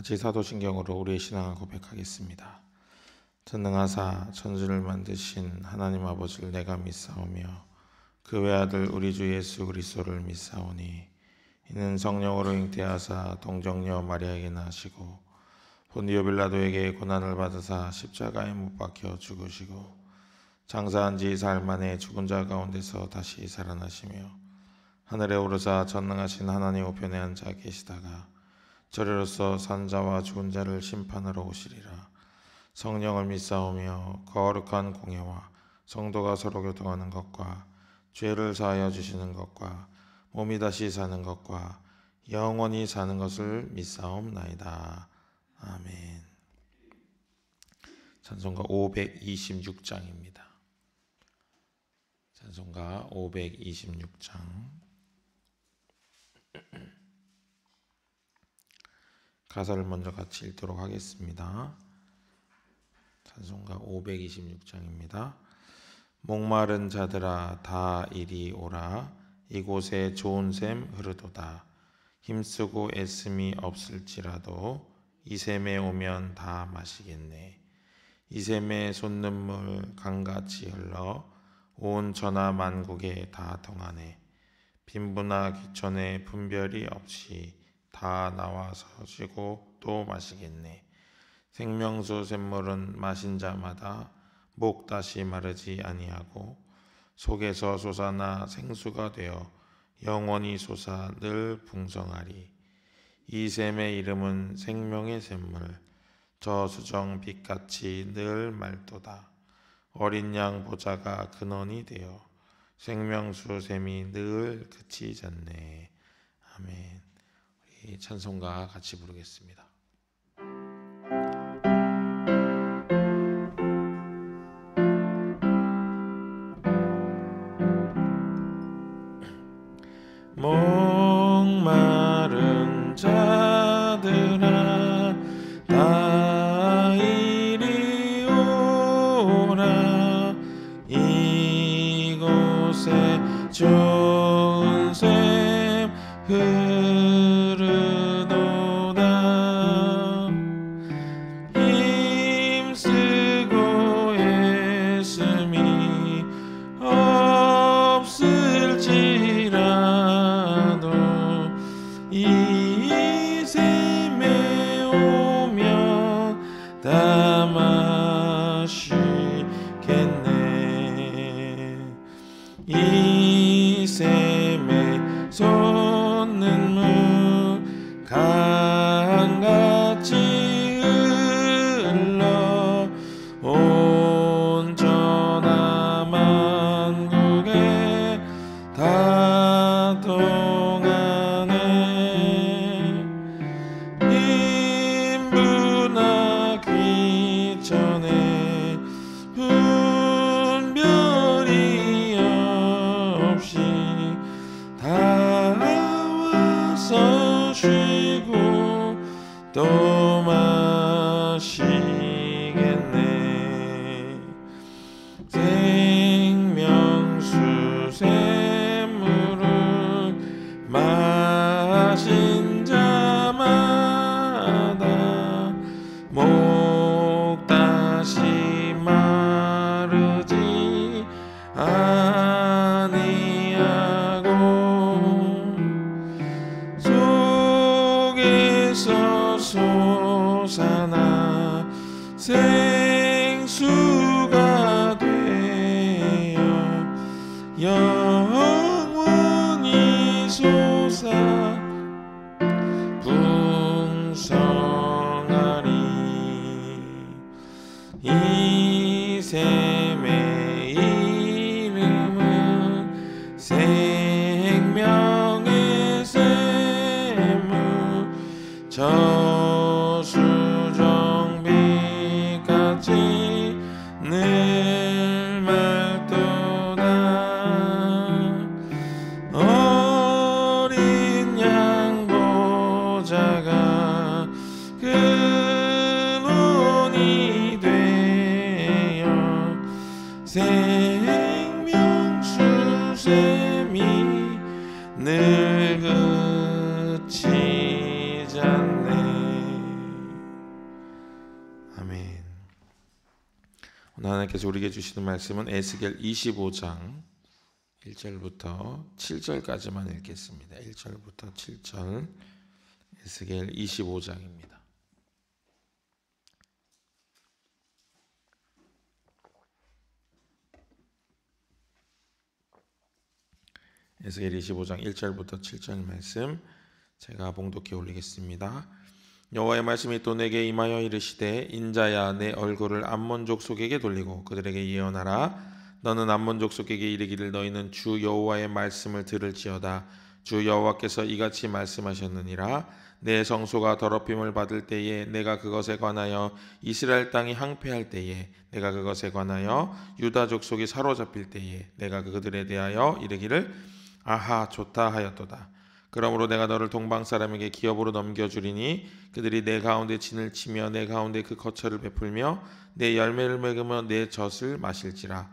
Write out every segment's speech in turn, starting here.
같이 사도신경으로 우리의 신앙을 고백하겠습니다. 전능하사 천지를 만드신 하나님 아버지를 내가 믿사오며 그 외아들 우리 주 예수 그리스도를 믿사오니 이는 성령으로 잉태하사 동정녀 마리아에게 나시고 본디오 빌라도에게 고난을 받으사 십자가에 못 박혀 죽으시고 장사한 지 사흘 만에 죽은 자 가운데서 다시 살아나시며 하늘에 오르사 전능하신 하나님 우편에 앉아 계시다가 저리로서 산 자와 죽은 자를 심판하러 오시리라. 성령을 믿사오며 거룩한 공예와 성도가 서로 교통하는 것과 죄를 사하여 주시는 것과 몸이 다시 사는 것과 영원히 사는 것을 믿사옵나이다. 아멘. 찬송가 526장입니다. 찬송가 526장. 가사를 먼저 같이 읽도록 하겠습니다. 찬송가 526장입니다. 목마른 자들아 다 이리 오라. 이곳에 좋은 샘 흐르도다. 힘쓰고 애씀이 없을지라도 이 샘에 오면 다 마시겠네. 이 샘에 솟는물 강같이 흘러 온 천하 만국에 다 통하네. 빈부나 귀천에 분별이 없이 다 나와서 쉬고 또 마시겠네. 생명수 샘물은 마신 자마다 목 다시 마르지 아니하고 속에서 솟아나 생수가 되어 영원히 솟아 늘 풍성하리. 이 샘의 이름은 생명의 샘물, 저 수정 빛같이 늘 맑도다. 어린 양 보좌가 근원이 되어 생명수 샘이 늘 그치지 않네. 아멘. 우리 찬송가 같이 부르겠습니다. 목마른 자들아 다 이리 오라. 이곳에 좋은 샘 흐르도다. 힘쓰고 애씀이 없을지라도 이 샘에 오면 다 마시겠네. 이 샘에 솟는 물 강같이 흘러 온 천하 만국에 다 통하네. 빈부나 귀천에 분별이 없이 다 와서 쉬고 또 마시겠네. 생명수 샘물은 마신 자마다 목 다시 마르지 아니하고 속에서 솟아나 생수가 되어 영원히 솟아 풍성하리. 이 샘의 이름은 생명의 샘물, 저수정 빛같이 늘 맑도다. 어린 양 보좌가 근원이 되어 생명수 샘이 늘 그치지 않네. 하나님께서 우리에게 주시는 말씀은 에스겔 25장 1절부터 7절까지만 읽겠습니다. 1절부터 7절 에스겔 25장입니다. 에스겔 25장 1절부터 7절 말씀 제가 봉독해 올리겠습니다. 여호와의 말씀이 또 내게 임하여 이르시되 인자야 내 얼굴을 암몬 족속에게 돌리고 그들에게 예언하라. 너는 암몬 족속에게 이르기를 너희는 주 여호와의 말씀을 들을지어다. 주 여호와께서 이같이 말씀하셨느니라. 내 성소가 더럽힘을 받을 때에 내가 그것에 관하여 이스라엘 땅이 항폐할 때에 내가 그것에 관하여 유다 족속이 사로잡힐 때에 내가 그들에 대하여 이르기를 아하 좋다 하였도다. 그러므로 내가 너를 동방 사람에게 기업으로 넘겨주리니 그들이 내 가운데 진을 치며 내 가운데 그 거처를 베풀며 내 열매를 먹으며 내 젖을 마실지라.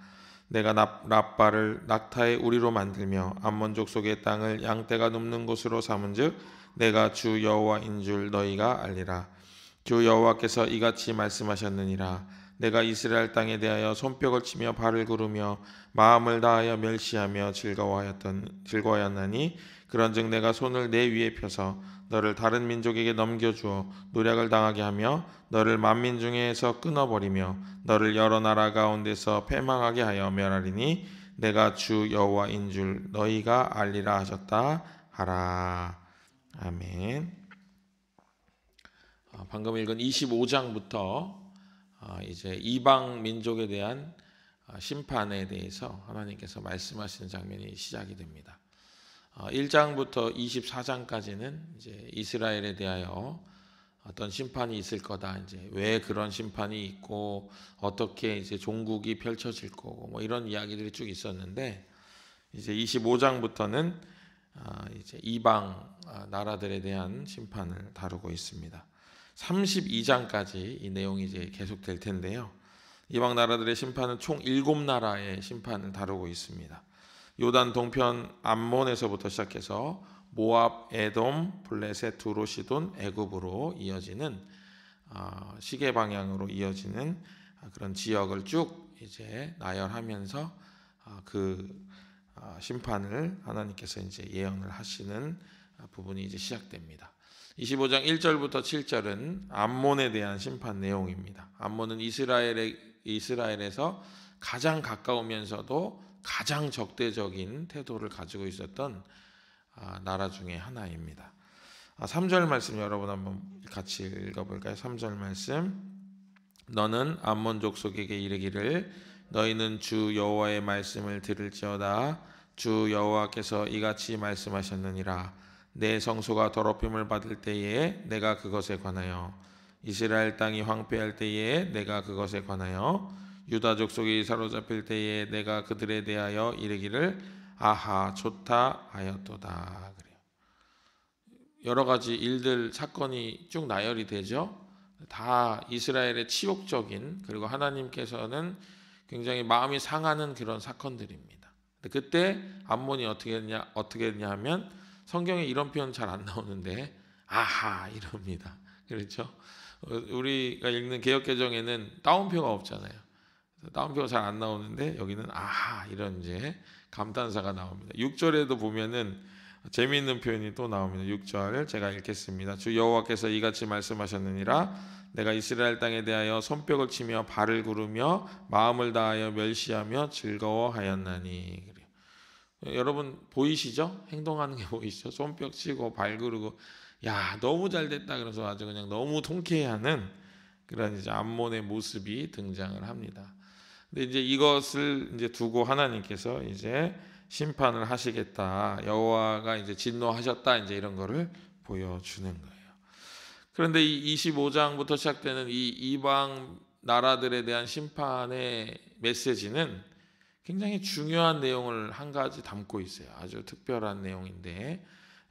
내가 랍바를 낙타의 우리로 만들며 암몬 족속의 땅을 양떼가 눕는 곳으로 삼은즉 내가 주 여호와인 줄 너희가 알리라. 주 여호와께서 이같이 말씀하셨느니라. 내가 이스라엘 땅에 대하여 손뼉을 치며 발을 구르며 마음을 다하여 멸시하며 즐거워하였나니 그런즉 내가 손을 내 위에 펴서 너를 다른 민족에게 넘겨주어 노략을 당하게 하며 너를 만민 중에서 끊어버리며 너를 여러 나라 가운데서 패망하게 하여 멸하리니 내가 주 여호와인 줄 너희가 알리라 하셨다 하라. 아멘. 방금 읽은 25장부터 이제 이방 민족에 대한 심판에 대해서 하나님께서 말씀하시는 장면이 시작이 됩니다. 1장부터 24장까지는 이제 이스라엘에 대하여 어떤 심판이 있을 거다. 이제 왜 그런 심판이 있고 어떻게 이제 종국이 펼쳐질 거고 뭐 이런 이야기들이 쭉 있었는데 이제 25장부터는 이제 이방 나라들에 대한 심판을 다루고 있습니다. 32장까지 이 내용이 이제 계속될 텐데요. 이방 나라들의 심판은 총 7나라의 심판을 다루고 있습니다. 요단 동편 암몬에서부터 시작해서 모압, 에돔, 블레셋, 두로, 시돈, 애굽으로 이어지는 시계 방향으로 이어지는 그런 지역을 쭉 이제 나열하면서 그 심판을 하나님께서 이제 예언을 하시는 부분이 이제 시작됩니다. 25장 1절부터 7절은 암몬에 대한 심판 내용입니다. 암몬은 이스라엘에서 가장 가까우면서도 가장 적대적인 태도를 가지고 있었던 나라 중에 하나입니다. 3절 말씀 여러분 한번 같이 읽어볼까요? 3절 말씀 너는 암몬 족속에게 이르기를 너희는 주 여호와의 말씀을 들을지어다. 주 여호와께서 이같이 말씀하셨느니라. 내 성소가 더럽힘을 받을 때에 내가 그것에 관하여 이스라엘 땅이 황폐할 때에 내가 그것에 관하여 유다 족속이 사로잡힐 때에 내가 그들에 대하여 이르기를 아하 좋다 하였도다. 그래요. 여러 가지 일들 사건이 쭉 나열이 되죠. 다 이스라엘의 치욕적인 그리고 하나님께서는 굉장히 마음이 상하는 그런 사건들입니다. 그때 암몬이 어떻게 했냐 하면 성경에 이런 표현 잘 안 나오는데 아하 이럽니다. 그렇죠? 우리가 읽는 개역개정에는 따옴표가 없잖아요. 따옴표가 잘 안 나오는데 여기는 아하 이런 이제 감탄사가 나옵니다. 6절에도 보면은 재미있는 표현이 또 나옵니다. 6절 제가 읽겠습니다. 주 여호와께서 이같이 말씀하셨느니라. 내가 이스라엘 땅에 대하여 손뼉을 치며 발을 구르며 마음을 다하여 멸시하며 즐거워하였나니. 그래요. 여러분 보이시죠? 행동하는 게 보이시죠? 손뼉 치고 발 구르고 야 너무 잘 됐다 그래서 아주 그냥 너무 통쾌해하는 그런 이제 암몬의 모습이 등장을 합니다. 근데 이제 이것을 이제 두고 하나님께서 이제 심판을 하시겠다. 여호와가 이제 진노하셨다. 이제 이런 거를 보여주는 거예요. 그런데 이 25장부터 시작되는 이 이방 나라들에 대한 심판의 메시지는 굉장히 중요한 내용을 한 가지 담고 있어요. 아주 특별한 내용인데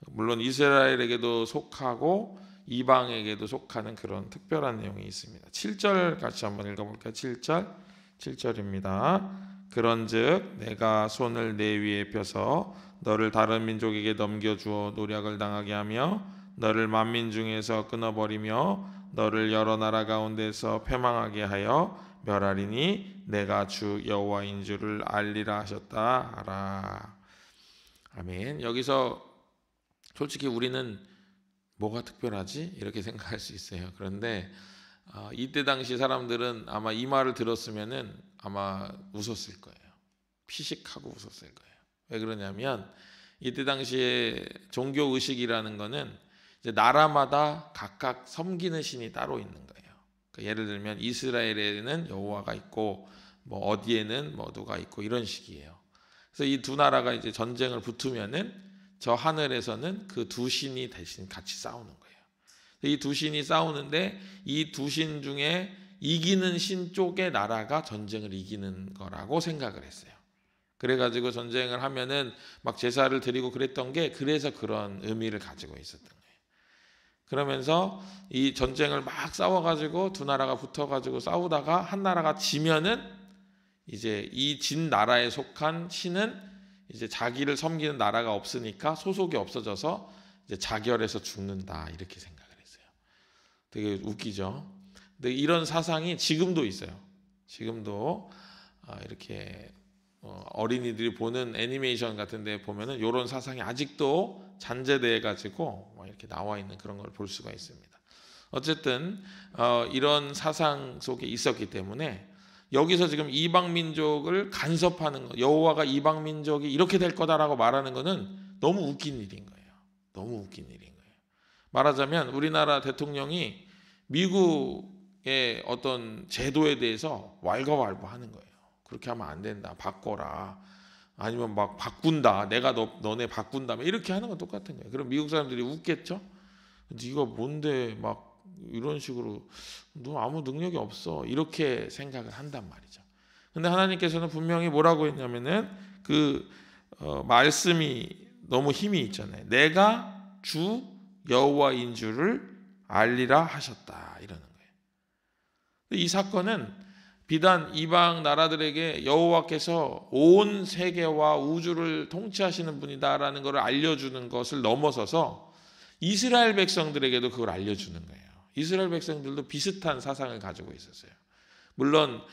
물론 이스라엘에게도 속하고 이방에게도 속하는 그런 특별한 내용이 있습니다. 7절 같이 한번 읽어볼까요? 7절입니다. 그런즉 내가 손을 내 위에 펴서 너를 다른 민족에게 넘겨주어 노략을 당하게 하며 너를 만민 중에서 끊어버리며 너를 여러 나라 가운데서 패망하게 하여 멸하리니 내가 주 여호와인 줄을 알리라 하셨다 하라. 아멘. 여기서 솔직히 우리는 뭐가 특별하지? 이렇게 생각할 수 있어요. 그런데 이때 당시 사람들은 아마 이 말을 들었으면은 아마 웃었을 거예요. 피식하고 웃었을 거예요. 왜 그러냐면 이때 당시에 종교 의식이라는 거는 이제 나라마다 각각 섬기는 신이 따로 있는 거예요. 그러니까 예를 들면 이스라엘에는 여호와가 있고 뭐 어디에는 뭐 누가 있고 이런 식이에요. 그래서 이 두 나라가 이제 전쟁을 붙으면은 저 하늘에서는 그 두 신이 대신 같이 싸우는 거예요. 이 두 신이 싸우는데 이 두 신 중에 이기는 신 쪽의 나라가 전쟁을 이기는 거라고 생각을 했어요. 그래가지고 전쟁을 하면은 막 제사를 드리고 그랬던 게 그래서 그런 의미를 가지고 있었던 거예요. 그러면서 이 전쟁을 막 싸워가지고 두 나라가 붙어가지고 싸우다가 한 나라가 지면은 이제 이 진 나라에 속한 신은 이제 자기를 섬기는 나라가 없으니까 소속이 없어져서 이제 자결해서 죽는다 이렇게 생각을 했어요. 되게 웃기죠. 근데 이런 사상이 지금도 있어요. 지금도 이렇게 어린이들이 보는 애니메이션 같은 데 보면은 이런 사상이 아직도 잔재돼 가지고 이렇게 나와 있는 그런 걸 볼 수가 있습니다. 어쨌든 이런 사상 속에 있었기 때문에 여기서 지금 이방 민족을 간섭하는 거, 여호와가 이방 민족이 이렇게 될 거다라고 말하는 거는 너무 웃긴 일인 거예요. 너무 웃긴 일인 거예요. 말하자면 우리나라 대통령이 미국의 어떤 제도에 대해서 왈가왈부하는 거예요. 그렇게 하면 안 된다. 바꿔라. 아니면 막 바꾼다. 내가 너네 바꾼다. 이렇게 하는 건 똑같은 거예요. 그럼 미국 사람들이 웃겠죠? 네가 뭔데 막 이런 식으로 너 아무 능력이 없어. 이렇게 생각을 한단 말이죠. 근데 하나님께서는 분명히 뭐라고 했냐면은 그 말씀이 너무 힘이 있잖아요. 내가 주 여호와인 줄을 알리라 하셨다. 이러는 거예요. 이 사건은 비단 이방 나라들에게 여호와께서 온 세계와 우주를 통치하시는 분이다라는 것을 알려주는 것을 넘어서서 이스라엘 백성들에게도 그걸 알려주는 거예요. 이스라엘 백성들도 비슷한 사상을 가지고 있었어요. 물론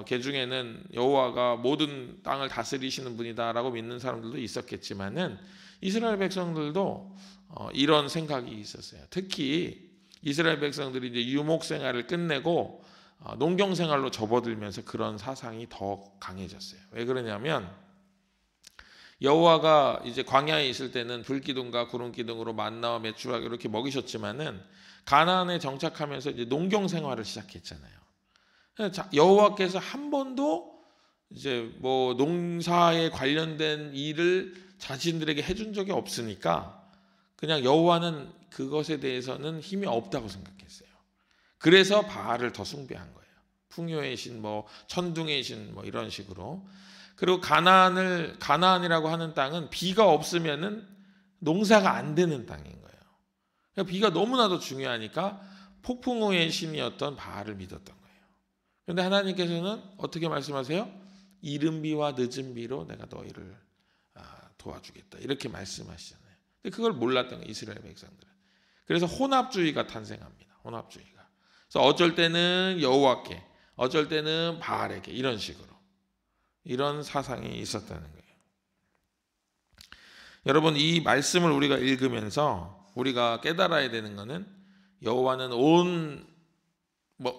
그 중에는 여호와가 모든 땅을 다스리시는 분이다라고 믿는 사람들도 있었겠지만은 이스라엘 백성들도 이런 생각이 있었어요. 특히 이스라엘 백성들이 이제 유목 생활을 끝내고 농경 생활로 접어들면서 그런 사상이 더 강해졌어요. 왜 그러냐면 여호와가 이제 광야에 있을 때는 불기둥과 구름기둥으로 만나와 메추라 이렇게 먹이셨지만은 가나안에 정착하면서 이제 농경 생활을 시작했잖아요. 여호와께서 한 번도 이제 뭐 농사에 관련된 일을 자신들에게 해준 적이 없으니까 그냥 여호와는 그것에 대해서는 힘이 없다고 생각했어요. 그래서 바알을 더 숭배한 거예요. 풍요의 신, 뭐 천둥의 신, 뭐 이런 식으로. 그리고 가나안이라고 하는 땅은 비가 없으면은 농사가 안 되는 땅인 거예요. 그러니까 비가 너무나도 중요하니까 폭풍우의 신이었던 바알을 믿었던 거예요. 그런데 하나님께서는 어떻게 말씀하세요? 이른 비와 늦은 비로 내가 너희를 도와주겠다 이렇게 말씀하시잖아요. 근데 그걸 몰랐던 거예요, 이스라엘 백성들은. 그래서 혼합주의가 탄생합니다. 혼합주의가. 그래서 어쩔 때는 여호와께, 어쩔 때는 바알에게 이런 식으로 이런 사상이 있었다는 거예요. 여러분 이 말씀을 우리가 읽으면서 우리가 깨달아야 되는 것은 여호와는 온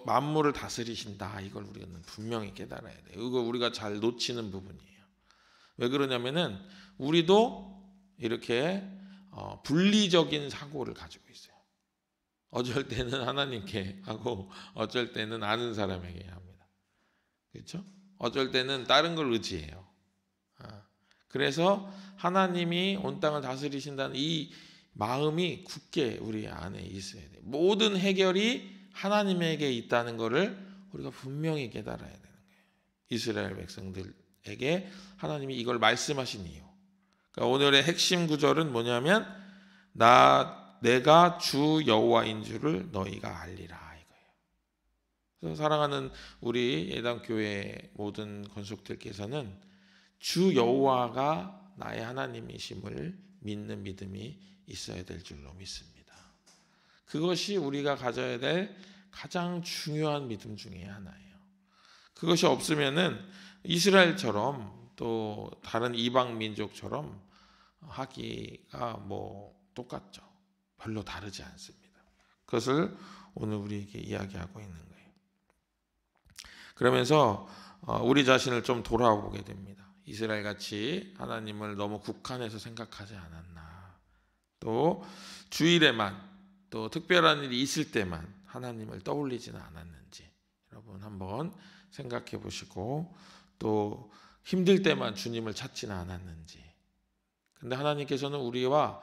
만물을 다스리신다. 이걸 우리는 분명히 깨달아야 돼요. 이거 우리가 잘 놓치는 부분이에요. 왜 그러냐면은 우리도 이렇게 분리적인 사고를 가지고 있어요. 어쩔 때는 하나님께 하고 어쩔 때는 아는 사람에게 합니다. 그렇죠? 어쩔 때는 다른 걸 의지해요. 그래서 하나님이 온 땅을 다스리신다는 이 마음이 굳게 우리 안에 있어야 돼요. 모든 해결이 하나님에게 있다는 것을 우리가 분명히 깨달아야 되는 거예요. 이스라엘 백성들에게 하나님이 이걸 말씀하신 이유. 그러니까 오늘의 핵심 구절은 뭐냐면 내가 주 여호와인 줄을 너희가 알리라 이거예요. 그래서 사랑하는 우리 예당교회 모든 권속들께서는 주 여호와가 나의 하나님이심을 믿는 믿음이 있어야 될 줄로 믿습니다. 그것이 우리가 가져야 될 가장 중요한 믿음 중에 하나예요. 그것이 없으면은 이스라엘처럼 또 다른 이방 민족처럼 하기가 뭐 똑같죠. 별로 다르지 않습니다. 그것을 오늘 우리에게 이야기하고 있는 거예요. 그러면서 우리 자신을 좀 돌아보게 됩니다. 이스라엘 같이 하나님을 너무 국한해서 생각하지 않았나. 또 주일에만 또 특별한 일이 있을 때만 하나님을 떠올리지는 않았는지 여러분 한번 생각해 보시고, 또 힘들 때만 주님을 찾지는 않았는지. 근데 하나님께서는 우리와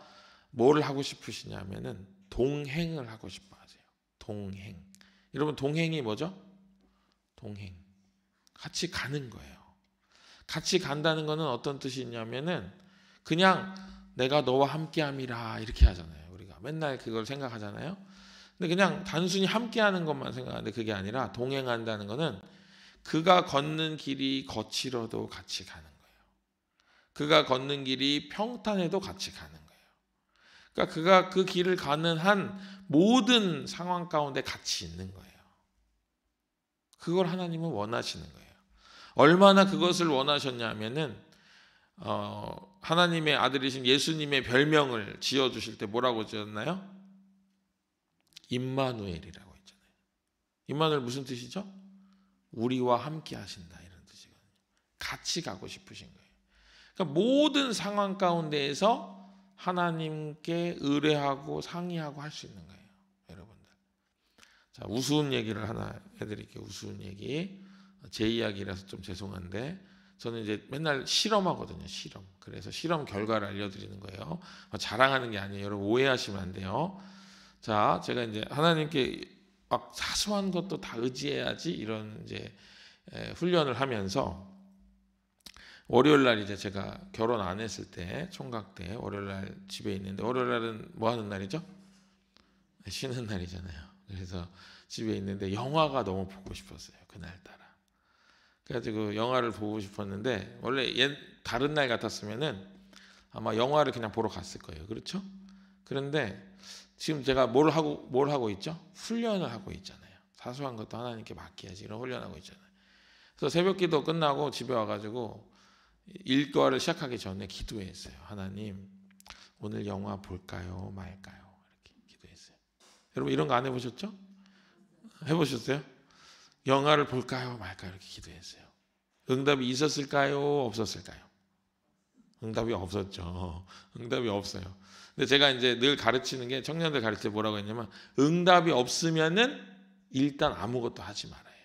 뭘 하고 싶으시냐면은 동행을 하고 싶어 하세요. 동행. 여러분 동행이 뭐죠? 동행. 같이 가는 거예요. 같이 간다는 것은 어떤 뜻이 있냐면은 그냥 내가 너와 함께함이라 이렇게 하잖아요. 우리가 맨날 그걸 생각하잖아요. 근데 그냥 단순히 함께하는 것만 생각하는데 그게 아니라 동행한다는 것은 그가 걷는 길이 거칠어도 같이 가는 거예요. 그가 걷는 길이 평탄해도 같이 가는 거예요. 그러니까 그가 그 길을 가는 한 모든 상황 가운데 같이 있는 거예요. 그걸 하나님은 원하시는 거예요. 얼마나 그것을 원하셨냐면은 하나님의 아들이신 예수님의 별명을 지어주실 때 뭐라고 지었나요? 임마누엘이라고 했잖아요. 임마누엘 무슨 뜻이죠? 우리와 함께 하신다 이런 뜻이거든요. 같이 가고 싶으신 거예요. 그러니까 모든 상황 가운데에서 하나님께 의뢰하고 상의하고 할 수 있는 거예요. 여러분들. 자, 우스운 얘기를 하나 해드릴게요. 우스운 얘기. 제 이야기라서 좀 죄송한데 저는 이제 맨날 실험하거든요. 실험. 그래서 실험 결과를 알려드리는 거예요. 자랑하는 게 아니에요. 여러분 오해하시면 안 돼요. 자, 제가 이제 하나님께 막 사소한 것도 다 의지해야지 이런 이제 훈련을 하면서 월요일 날 이제 제가 결혼 안 했을 때 총각 때 월요일 날 집에 있는데, 월요일 날은 뭐 하는 날이죠? 쉬는 날이잖아요. 그래서 집에 있는데 영화가 너무 보고 싶었어요. 그날따라. 그래가지고 영화를 보고 싶었는데 원래 다른 날 같았으면은 아마 영화를 그냥 보러 갔을 거예요. 그렇죠? 그런데 지금 제가 뭘 하고 있죠? 훈련을 하고 있잖아요. 사소한 것도 하나님께 맡겨야지 이런 훈련하고 있잖아요. 그래서 새벽기도 끝나고 집에 와가지고 일과를 시작하기 전에 기도했어요. 하나님, 오늘 영화 볼까요, 말까요? 이렇게 기도했어요. 여러분 이런 거 안 해보셨죠? 해보셨어요? 영화를 볼까요, 말까요? 이렇게 기도했어요. 응답이 있었을까요, 없었을까요? 응답이 없었죠. 응답이 없어요. 근데 제가 이제 늘 가르치는 게, 청년들 가르칠 때 뭐라고 했냐면 응답이 없으면은 일단 아무것도 하지 말아요.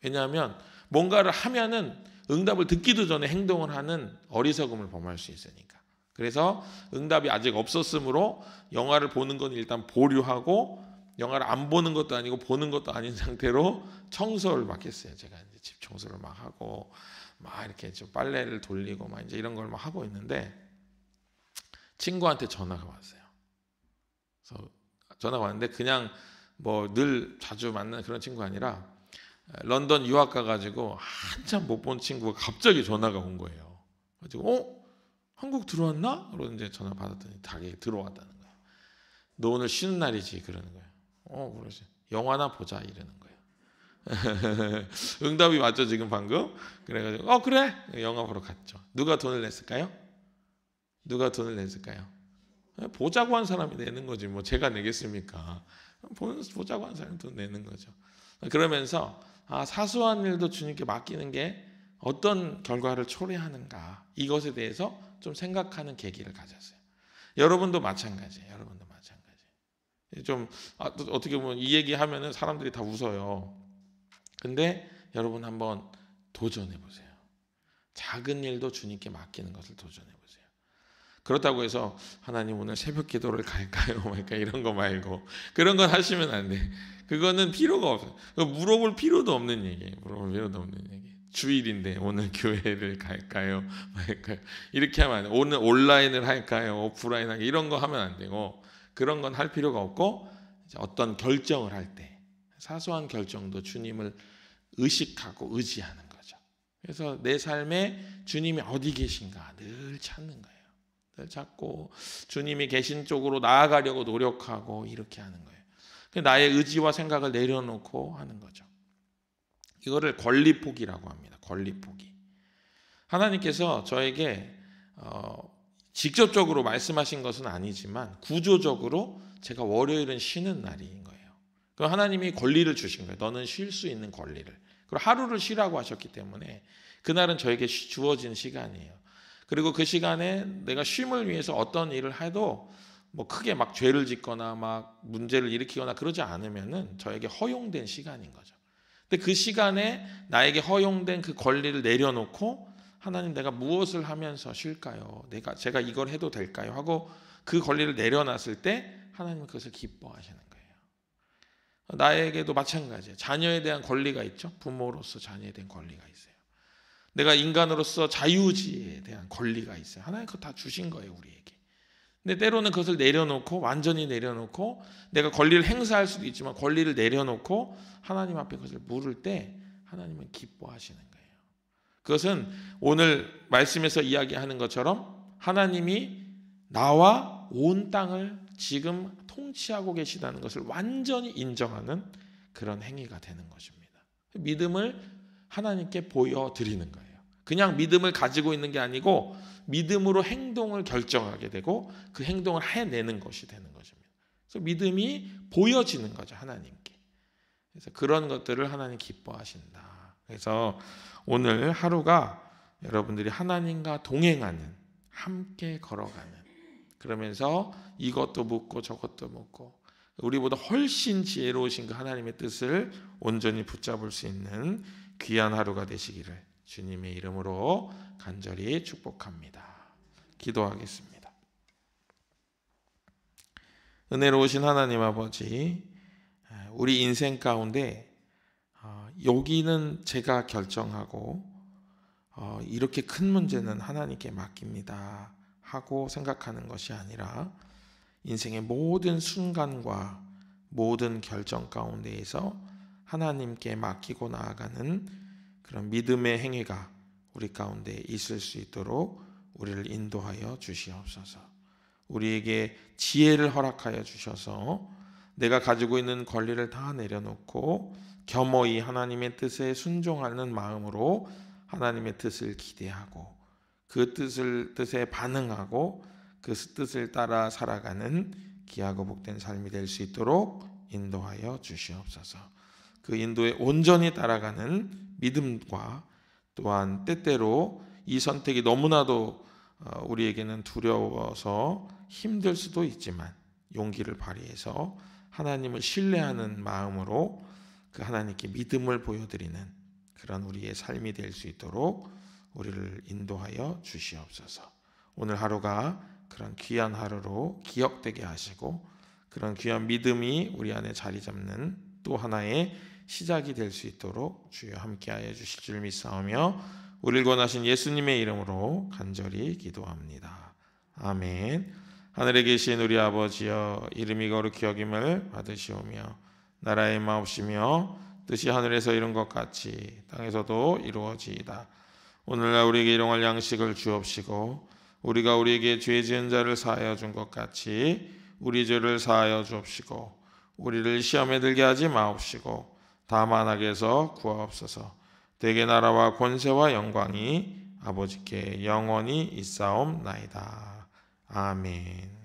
왜냐하면 뭔가를 하면은 응답을 듣기도 전에 행동을 하는 어리석음을 범할 수 있으니까. 그래서 응답이 아직 없었으므로 영화를 보는 건 일단 보류하고, 영화를 안 보는 것도 아니고 보는 것도 아닌 상태로 청소를 막 했어요. 제가 이제 집 청소를 막 하고 막 이렇게 좀 빨래를 돌리고 막 이제 이런 걸 막 하고 있는데 친구한테 전화가 왔어요. 그래서 전화가 왔는데 그냥 뭐 늘 자주 만나는 그런 친구가 아니라 런던 유학 가가지고 한참 못 본 친구가 갑자기 전화가 온 거예요. 그래가지고 한국 들어왔나? 그러고 이제 전화 받았더니 닭이 들어왔다는 거예요. 너 오늘 쉬는 날이지? 그러는 거예요. 그러지. 영화나 보자 이러는 거예요. 응답이 맞죠 지금 방금? 그래가지고 그래 영화 보러 갔죠. 누가 돈을 냈을까요? 누가 돈을 냈을까요? 보자고 한 사람이 내는 거지 뭐 제가 내겠습니까? 보자고 한 사람이 돈 내는 거죠. 그러면서 사소한 일도 주님께 맡기는 게 어떤 결과를 초래하는가, 이것에 대해서 좀 생각하는 계기를 가졌어요. 여러분도 마찬가지예요. 여러분도 마찬가지. 좀 어떻게 보면 이 얘기하면은 사람들이 다 웃어요. 근데 여러분 한번 도전해 보세요. 작은 일도 주님께 맡기는 것을 도전해 보세요. 그렇다고 해서 하나님 오늘 새벽 기도를 갈까요? 말까 이런 거 말고 그런 건 하시면 안 돼. 그거는 필요가 없어요. 물어볼 필요도 없는 얘기예요. 물어볼 필요도 없는 얘기. 주일인데 오늘 교회를 갈까요? 말까요? 이렇게 하면 안 돼. 오늘 온라인을 할까요? 오프라인 할까요? 이런 거 하면 안 되고, 그런 건 할 필요가 없고, 어떤 결정을 할 때 사소한 결정도 주님을 의식하고 의지하는 거죠. 그래서 내 삶에 주님이 어디 계신가 늘 찾는 거예요. 늘 찾고 주님이 계신 쪽으로 나아가려고 노력하고 이렇게 하는 거예요. 나의 의지와 생각을 내려놓고 하는 거죠. 이거를 권리 포기라고 합니다. 권리 포기. 하나님께서 저에게 직접적으로 말씀하신 것은 아니지만 구조적으로 제가 월요일은 쉬는 날인 거예요. 그럼 하나님이 권리를 주신 거예요. 너는 쉴 수 있는 권리를. 그리고 하루를 쉬라고 하셨기 때문에 그날은 저에게 주어진 시간이에요. 그리고 그 시간에 내가 쉼을 위해서 어떤 일을 해도 뭐 크게 막 죄를 짓거나 막 문제를 일으키거나 그러지 않으면은 저에게 허용된 시간인 거죠. 근데 그 시간에 나에게 허용된 그 권리를 내려놓고 하나님 내가 무엇을 하면서 쉴까요? 제가 이걸 해도 될까요? 하고 그 권리를 내려놨을 때 하나님은 그것을 기뻐하시는 거예요. 나에게도 마찬가지예요. 자녀에 대한 권리가 있죠. 부모로서 자녀에 대한 권리가 있어요. 내가 인간으로서 자유지에 대한 권리가 있어요. 하나님 그거 다 주신 거예요, 우리에게. 근데 때로는 그것을 내려놓고 완전히 내려놓고 내가 권리를 행사할 수도 있지만 권리를 내려놓고 하나님 앞에 그것을 물을 때 하나님은 기뻐하시는 거예요. 그것은 오늘 말씀에서 이야기하는 것처럼 하나님이 나와 온 땅을 지금 통치하고 계시다는 것을 완전히 인정하는 그런 행위가 되는 것입니다. 믿음을 하나님께 보여드리는 거예요. 그냥 믿음을 가지고 있는 게 아니고 믿음으로 행동을 결정하게 되고 그 행동을 해내는 것이 되는 것입니다. 그래서 믿음이 보여지는 거죠, 하나님께. 그래서 그런 것들을 하나님 기뻐하신다. 그래서 오늘 하루가 여러분들이 하나님과 동행하는, 함께 걸어가는, 그러면서 이것도 묻고 저것도 묻고 우리보다 훨씬 지혜로우신 그 하나님의 뜻을 온전히 붙잡을 수 있는 귀한 하루가 되시기를 주님의 이름으로 간절히 축복합니다. 기도하겠습니다. 은혜로우신 하나님 아버지, 우리 인생 가운데 여기는 제가 결정하고 이렇게 큰 문제는 하나님께 맡깁니다 하고 생각하는 것이 아니라 인생의 모든 순간과 모든 결정 가운데에서 하나님께 맡기고 나아가는 그런 믿음의 행위가 우리 가운데 있을 수 있도록 우리를 인도하여 주시옵소서. 우리에게 지혜를 허락하여 주셔서 내가 가지고 있는 권리를 다 내려놓고 겸허히 하나님의 뜻에 순종하는 마음으로 하나님의 뜻을 기대하고 그 뜻에 반응하고 그 뜻을 따라 살아가는 귀하고 복된 삶이 될 수 있도록 인도하여 주시옵소서. 그 인도에 온전히 따라가는 믿음과 또한 때때로 이 선택이 너무나도 우리에게는 두려워서 힘들 수도 있지만 용기를 발휘해서 하나님을 신뢰하는 마음으로 그 하나님께 믿음을 보여드리는 그런 우리의 삶이 될 수 있도록 우리를 인도하여 주시옵소서. 오늘 하루가 그런 귀한 하루로 기억되게 하시고 그런 귀한 믿음이 우리 안에 자리 잡는 또 하나의 시작이 될 수 있도록 주여 함께하여 주실 줄 믿사오며 우리를 권하신 예수님의 이름으로 간절히 기도합니다. 아멘. 하늘에 계신 우리 아버지여, 이름이 거룩히 여김을 받으시오며 나라의 마옵시며 뜻이 하늘에서 이룬 것 같이 땅에서도 이루어지이다. 오늘날 우리에게 일용할 양식을 주옵시고 우리가 우리에게 죄 지은 자를 사하여 준 것 같이 우리 죄를 사하여 주옵시고 우리를 시험에 들게 하지 마옵시고 다만 악에서 구하옵소서. 대개 나라와 권세와 영광이 아버지께 영원히 있사옵나이다. 아멘.